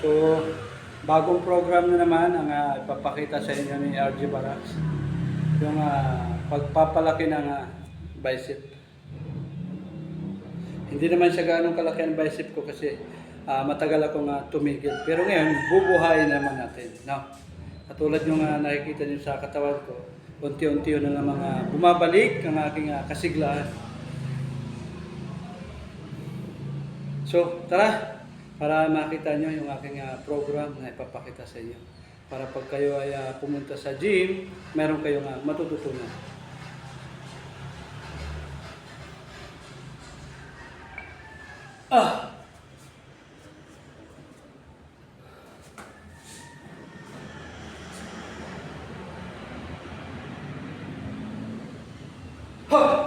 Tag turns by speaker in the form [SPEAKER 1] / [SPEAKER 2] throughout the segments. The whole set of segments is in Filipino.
[SPEAKER 1] So, bagong program na naman ang ipapakita sa inyo ni RJ Baraks. Yung pagpapalaki ng bicep. Hindi naman siya gaanong kalaki ang bicep ko kasi matagal akong tumigil. Pero ngayon, bubuhayin naman natin. No? Katulad yung nakikita niyo sa katawan ko, unti-unti na lang bumabalik ang aking kasiglahan. So, tara! Para makita nyo yung aking program na ipapakita sa inyo. Para pag kayo ay pumunta sa gym, meron kayong matututunan. Ah! Ha!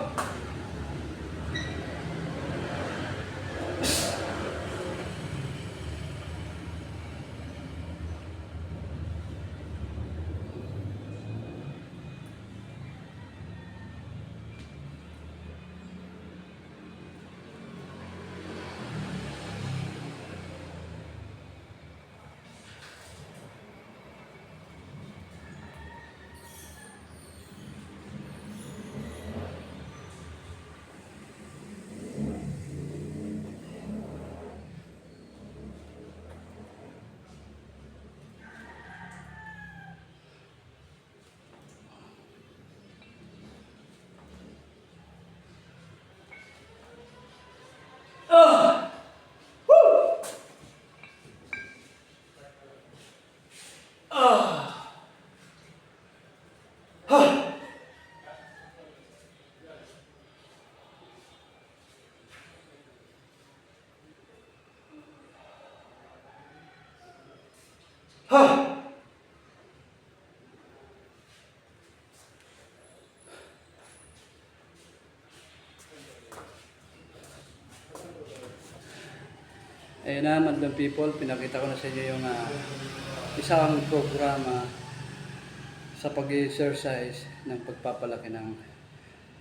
[SPEAKER 1] Ah! Woo! Ah! Ha! Ha! Ayun na, madlang people, pinakita ko na sa inyo yung isang programa sa pag-exercise ng pagpapalaki ng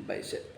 [SPEAKER 1] bicep.